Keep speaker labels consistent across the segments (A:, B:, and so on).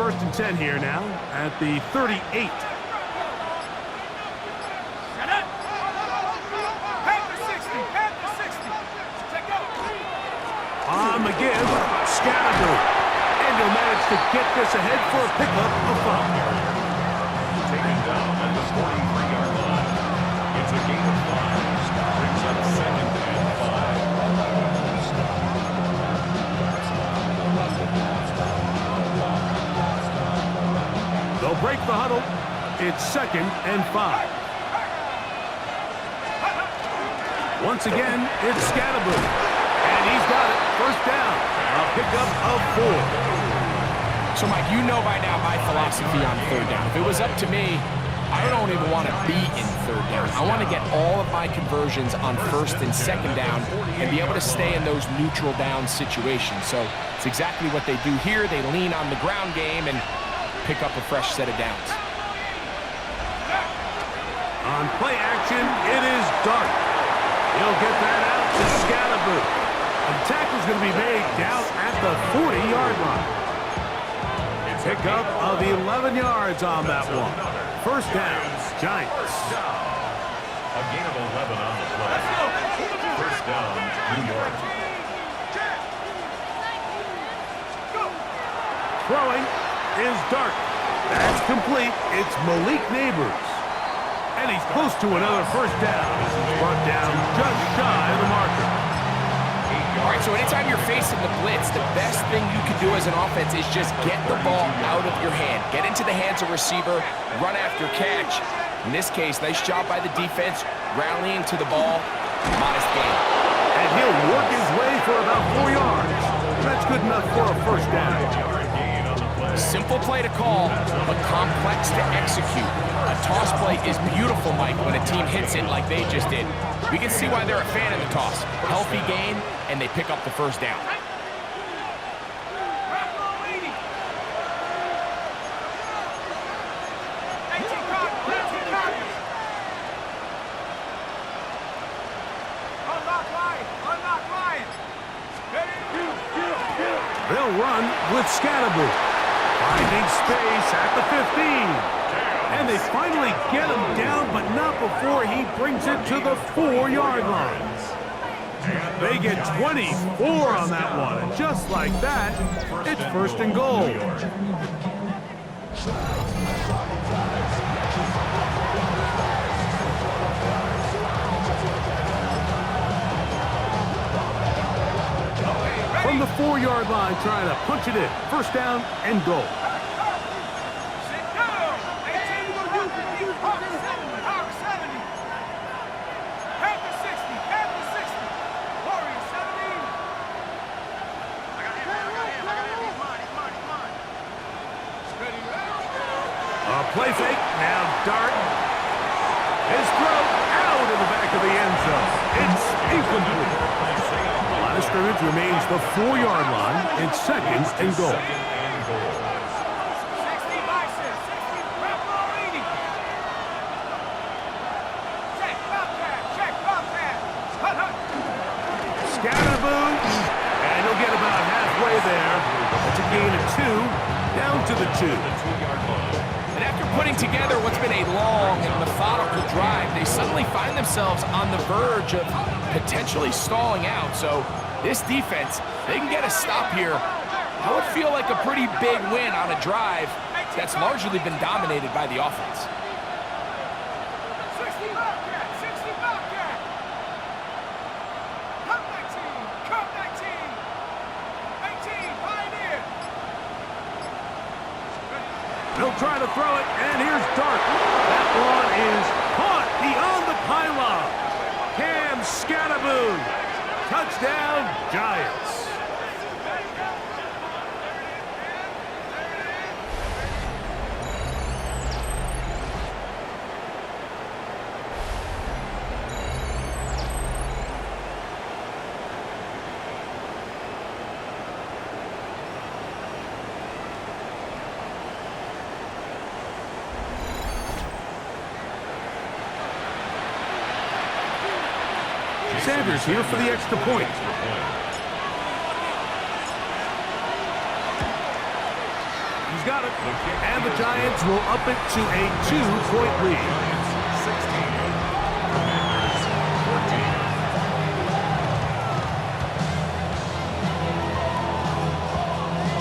A: 1st and 10 here now at the 38. On the give, Scatterboo. And he'll manage to get this ahead for a pickup of 5.
B: Taken down at the 43-yard line. It's a gain of 5. Brings up 2nd and 5.
A: They'll break the huddle. It's 2nd and 5. Once again, it's Scatterboo. And he's got it. 1st down. A pickup of 4.
C: So, Mike, you know by now my philosophy on 3rd down. If it was up to me, I don't even want to be in 3rd down. I want to get all of my conversions on 1st and 2nd down and be able to stay in those neutral down situations. So it's exactly what they do here. They lean on the ground game and pick up a fresh set of downs.
A: On play action, it is Dart. He'll get that out to Scatterboo. The tackle's going to be made down at the 40-yard line. Pickup of 11 yards on that one. 1st down, Giants.
B: A gain of 11 on the play. 1st down, New York.
A: Throwing is Dart. That's complete. It's Malik Neighbors. And he's close to another 1st down. This is brought down just shy of the marker.
C: All right, so anytime you're facing the blitz, the best thing you can do as an offense is just get the ball out of your hand. Get into the hands of receiver, run after catch. In this case, nice job by the defense, rallying to the ball. Modest gain.
A: And he'll work his way for about 4 yards. That's good enough for a 1st down.
C: Simple play to call, but complex to execute. A toss play is beautiful, Mike, when a team hits it like they just did. We can see why they're a fan of the toss. Healthy gain, and they pick up the 1st down.
A: They'll run with Scatterboo. Finding space at the 15. And they finally get him down, but not before he brings it to the 4-yard line. They get 24 on that one. And just like that, it's 1st and goal. From the 4-yard line, trying to punch it in. 1st down and goal. Play fake, now Dart. His throw out of the back of the end zone. It's incomplete. Line of scrimmage remains the 4-yard line. It's 2nd and goal. Scatterboo, and he'll get about halfway there. That's a gain of 2, down to the 2-yard line.
C: And after putting together what's been a long and methodical drive, they suddenly find themselves on the verge of potentially stalling out. So this defense, they can get a stop here. That would feel like a pretty big win on a drive that's largely been dominated by the offense.
A: He'll try to throw it, and here's Dart. That one is caught beyond the pylon. Cam Scatterboo. Touchdown, Giants. Sanders here for the extra point. He's got it. And the Giants will up it to a 2-point lead.
B: 16. Commanders 14.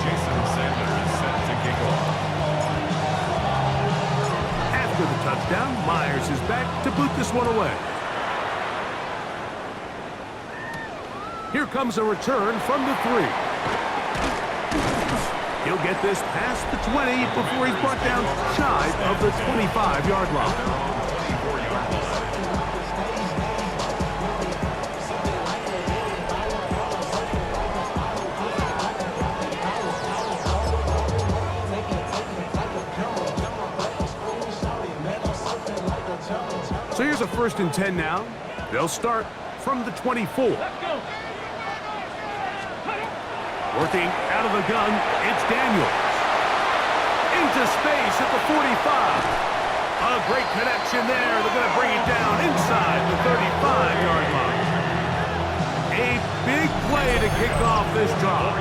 B: Jason Sanders is set to kick off.
A: After the touchdown, Myers is back to boot this one away. Here comes a return from the 3. He'll get this past the 20 before he's brought down shy of the 25-yard line.
B: 24-yard line.
A: So here's a 1st and 10 now. They'll start from the 24. Working out of the gun, it's Daniels. Into space at the 45. A great connection there. They're going to bring it down inside the 35-yard line. A big play to kick off this drive.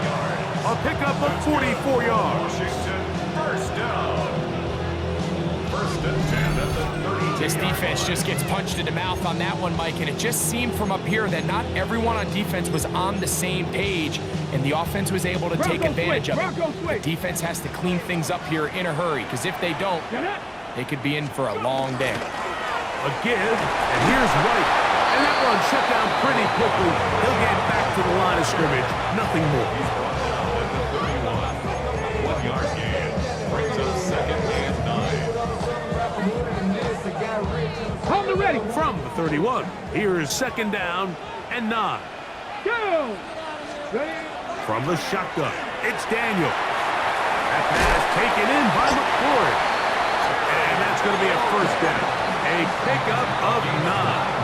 A: A pickup of 44 yards.
B: Washington, first down. 1st and 10 at the 32.
C: This defense just gets punched in the mouth on that one, Mike, and it just seemed from up here that not everyone on defense was on the same page, and the offense was able to take advantage of it. The defense has to clean things up here in a hurry, because if they don't, they could be in for a long day.
A: A give, and here's White. And that run shut down pretty quickly. He'll get back to the line of scrimmage. Nothing more.
B: 1-yard gain. Brings up 2nd and 9.
A: Ready. From the 31, here's 2nd down and 9. From the shotgun, it's Daniel. That pass taken in by McCoy. And that's going to be a 1st down. A pickup of 9.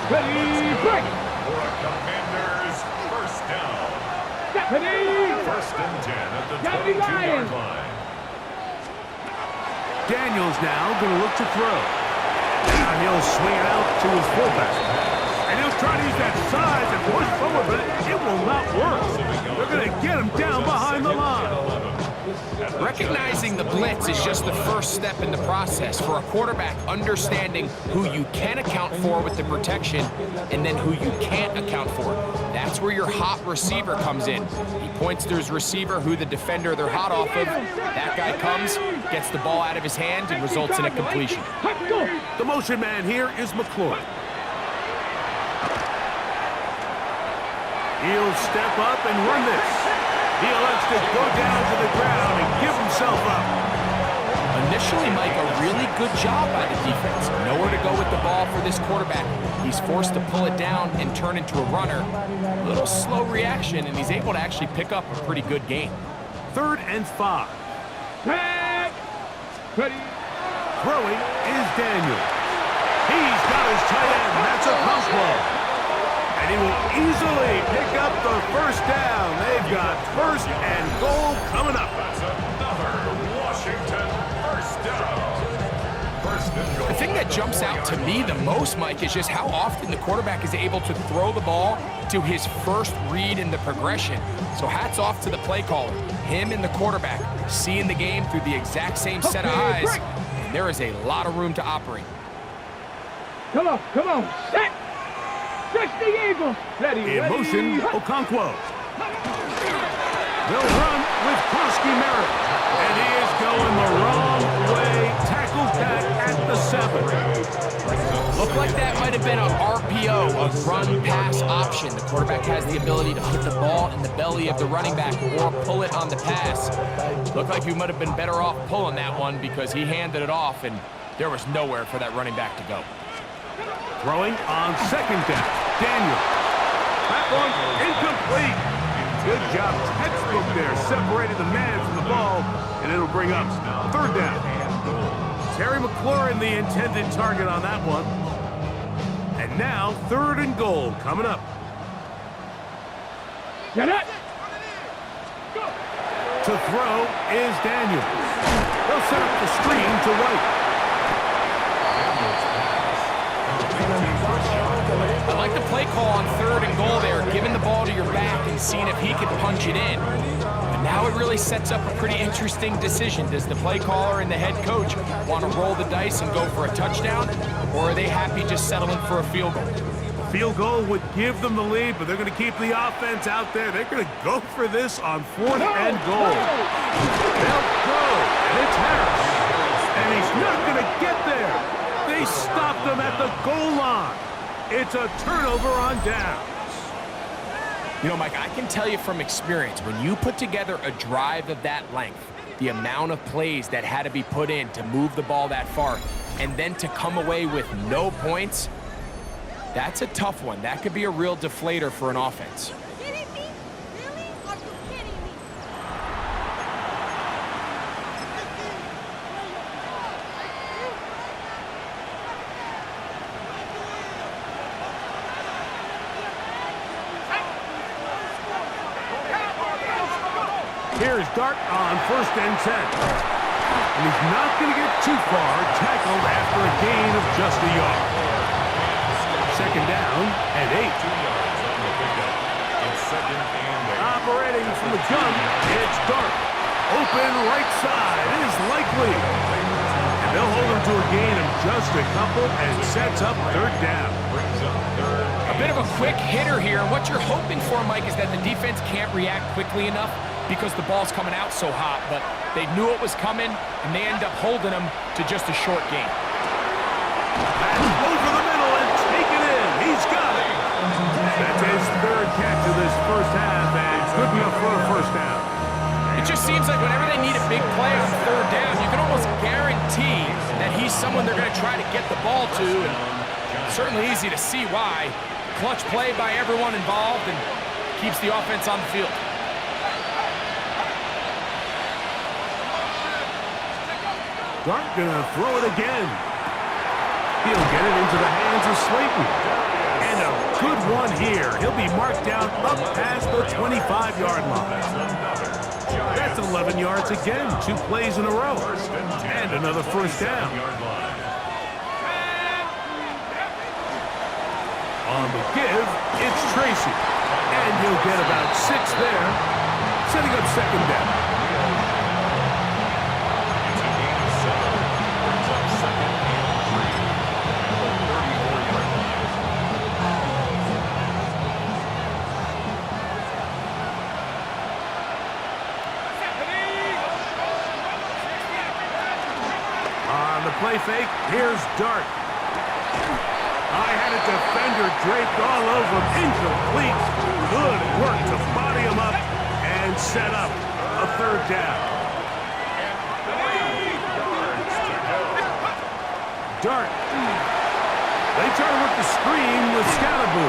B: Ready, break! For a Commanders, 1st down. 1st and 10 at the 22-yard line.
A: Daniels now going to look to throw. Now he'll swing it out to his fullback. And he'll try to use that size and push forward, but it will not work. They're going to get him down behind the line.
C: Recognizing the blitz is just the first step in the process for a quarterback, understanding who you can account for with the protection and then who you can't account for. That's where your hot receiver comes in. He points to his receiver, who the defender they're hot off of. That guy comes, gets the ball out of his hand, and results in a completion.
A: The motion man here is McClure. He'll step up and run this. He elects to go down to the ground and give himself up.
C: Initially, Mike, a really good job by the defense. Nowhere to go with the ball for this quarterback. He's forced to pull it down and turn into a runner. A little slow reaction, and he's able to actually pick up a pretty good gain.
A: 3rd and 5.
D: Ready.
A: Throwing is Daniel. He's got his tight end. That's a Conquo. And he will easily pick up the 1st down. They've got 1st and goal coming up.
B: That's another Washington 1st down. 1st and goal.
C: The thing that jumps out to me the most, Mike, is just how often the quarterback is able to throw the ball to his first read in the progression. So hats off to the play caller. Him and the quarterback seeing the game through the exact same set of eyes. And there is a lot of room to operate.
D: Come on, set! Stretch the Eagles! Ready,
A: In motion, Okonkwo. They'll run with Krosky Merritt. And he is going the wrong way. Tackled back at the 7.
C: Looked like that might have been an RPO, a run-pass option. The quarterback has the ability to put the ball in the belly of the running back or pull it on the pass. Looked like he might have been better off pulling that one because he handed it off, and there was nowhere for that running back to go.
A: Throwing on 2nd down. Daniel. That one incomplete. Good job. Textbook there. Separated the man from the ball, and it'll bring up 3rd down. Terry McLaurin, the intended target on that one. And now 3rd and goal coming up.
D: Get it!
A: To throw is Daniel. They'll set up the screen to White.
C: I like the play call on 3rd and goal there, giving the ball to your back and seeing if he could punch it in. The But now it really sets up a pretty interesting decision. Does the play caller and the head coach want to roll the dice and go for a touchdown, or are they happy just settling for a field goal?
A: Field goal would give them the lead, but they're going to keep the offense out there. They're going to go for this on 4th and goal. They'll go, and it's Harris. And he's not going to get there. They stopped him at the goal line. It's a turnover on downs.
C: You know, Mike, I can tell you from experience, when you put together a drive of that length, the amount of plays that had to be put in to move the ball that far, and then to come away with no points, that's a tough one. That could be a real deflator for an offense.
E: Kidding me? Really? Are you kidding me?
A: Here's Dart on 1st and 10. And he's not going to get too far, tackled after a gain of just a yard. 2nd down and 8.
B: 2 yards on the pickup. In 2nd and 8.
A: Operating from the gun, it's Dart. Open right side is likely. And they'll hold him to a gain of just a couple and sets up 3rd down.
B: Brings up 3rd.
C: A bit of a quick hitter here. What you're hoping for, Mike, is that the defense can't react quickly enough because the ball's coming out so hot. But they knew it was coming, and they end up holding them to just a short gain.
A: That's over the middle and take it in. He's got it. That's his 3rd catch of this first half, and good enough for a 1st down.
C: It just seems like whenever they need a big play on 3rd down, you can almost guarantee that he's someone they're going to try to get the ball to. And it's certainly easy to see why. Clutch play by everyone involved and keeps the offense on the field.
A: Dart gonna throw it again. He'll get it into the hands of Slayton. And a good one here. He'll be marked down up past the 25-yard line. That's 11 yards again. 2 plays in a row. And another 1st down. On the give, it's Tracy. And he'll get about 6 there. Setting up 2nd down.
B: It's a gain of 7. Brings up 2nd and 3. The 34-yard line.
A: On the play fake, here's Dart. I had a defender draped all over him. Incomplete. Good work to body him up and set up a 3rd down. Dart. They try to work the screen with Scalaboo.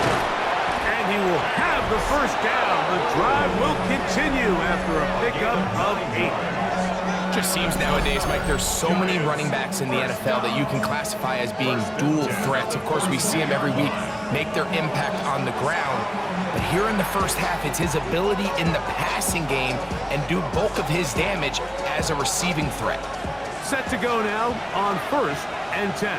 A: And he will have the 1st down. The drive will continue after a pickup of 8.
C: Just seems nowadays, Mike, there's so many running backs in the NFL that you can classify as being dual threats. Of course, we see them every week make their impact on the ground. But here in the first half, it's his ability in the passing game and do bulk of his damage as a receiving threat.
A: Set to go now on 1st and 10.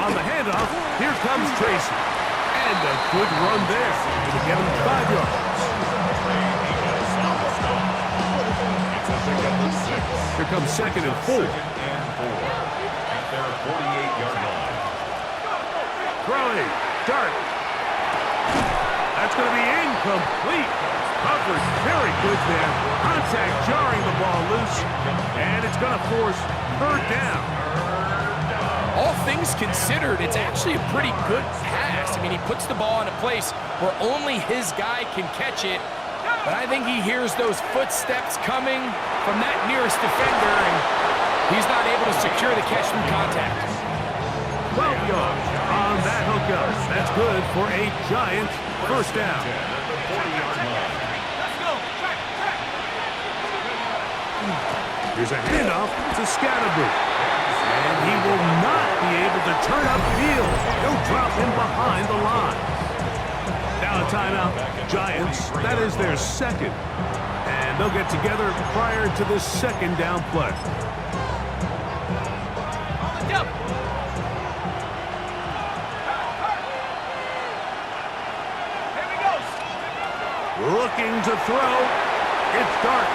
A: On the handoff, here comes Tracy. And a good run there. It'll get him 5 yards. Here comes 2nd and 4.
B: 2nd and 4. At their 48-yard line.
A: Throwing. Dart. That's going to be incomplete. Covered very good there. Contact jarring the ball loose. And it's going to force 3rd down.
C: All things considered, it's actually a pretty good pass. I mean, he puts the ball in a place where only his guy can catch it. But I think he hears those footsteps coming from that nearest defender, and he's not able to secure the catch through contact.
A: 12 yards on that hookup. That's good for a Giant 1st down. Here's a handoff to Scalaboo. And he will not be able to turn upfield. He'll drop him behind the line. Now a timeout. Giants, that is their 2nd. And they'll get together prior to this 2nd down play. Looking to throw. It's Dart.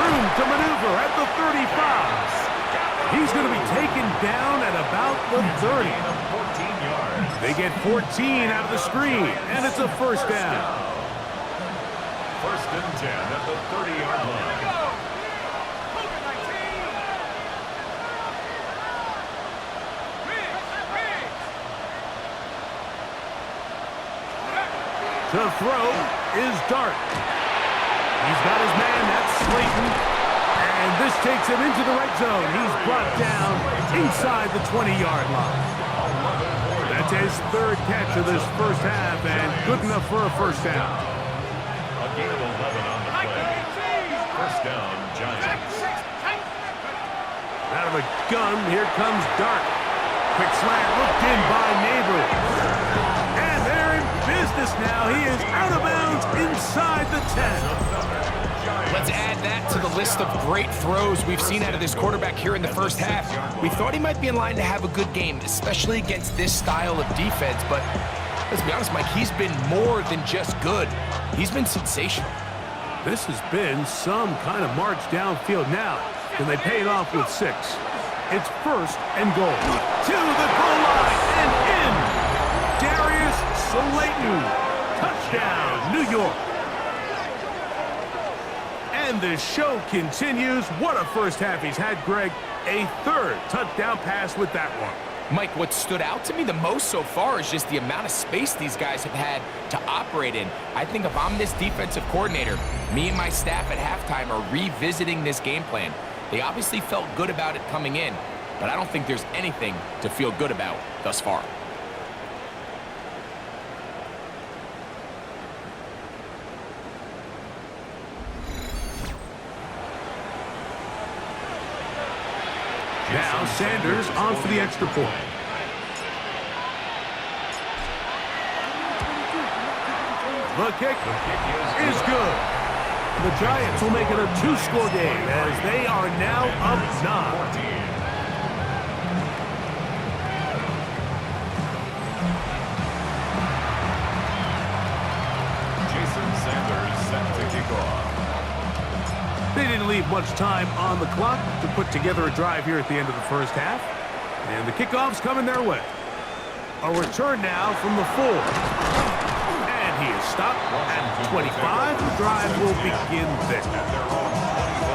A: Room to maneuver at the 35. He's going to be taken down at about the 30. They get 14 out of the screen, and it's a first down.
B: First and 10 at the 30-yard line.
A: To throw is Dart. He's got his man, that's Slayton. And this takes him into the red zone. He's brought down inside the 20-yard line. That's his third catch of this first half, and good enough for a first down.
B: A gain of 11 on the play. First down, Giants.
A: Out of a gun, here comes Dart. Quick slant looked in by Neighbor. And they're in business now. He is out of bounds inside the 10.
C: Let's add that to the list of great throws we've seen out of this quarterback here in the first half. We thought he might be in line to have a good game, especially against this style of defense, but let's be honest, Mike, he's been more than just good. He's been sensational.
A: This has been some kind of march downfield now. Can they pay it off with 6? It's first and goal. To the goal line and in. Darius Slayton. Touchdown, New York. And the show continues. What a first half he's had, Greg. A third touchdown pass with that one.
C: Mike, what stood out to me the most so far is just the amount of space these guys have had to operate in. I think if I'm this defensive coordinator, me and my staff at halftime are revisiting this game plan. They obviously felt good about it coming in, but I don't think there's anything to feel good about thus far.
A: Now Sanders on for the extra point. The kick is good. The Giants will make it a 2-score game as they are now up 9. They didn't leave much time on the clock to put together a drive here at the end of the first half. And the kickoff's coming their way. A return now from the 4. And he is stopped at 25. The drive will begin there.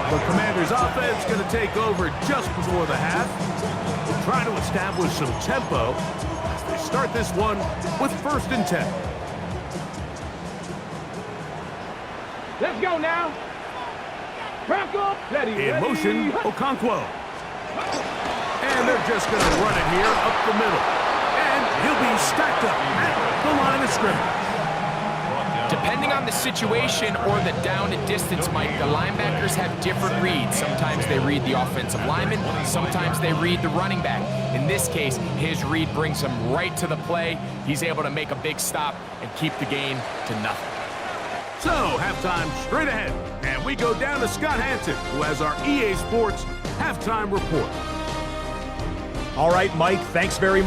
A: The Commanders' offense going to take over just before the half. They'll try to establish some tempo as they start this one with first and 10.
D: Let's go now.
A: In motion, Okonkwo. And they're just going to run it here up the middle. And he'll be stacked up at the line of scrimmage.
C: Depending on the situation or the down and distance, Mike, the linebackers have different reads. Sometimes they read the offensive lineman, sometimes they read the running back. In this case, his read brings him right to the play. He's able to make a big stop and keep the game to nothing.
A: So, halftime straight ahead, and we go down to Scott Hansen, who has our EA Sports halftime report.
F: All right, Mike, thanks very much.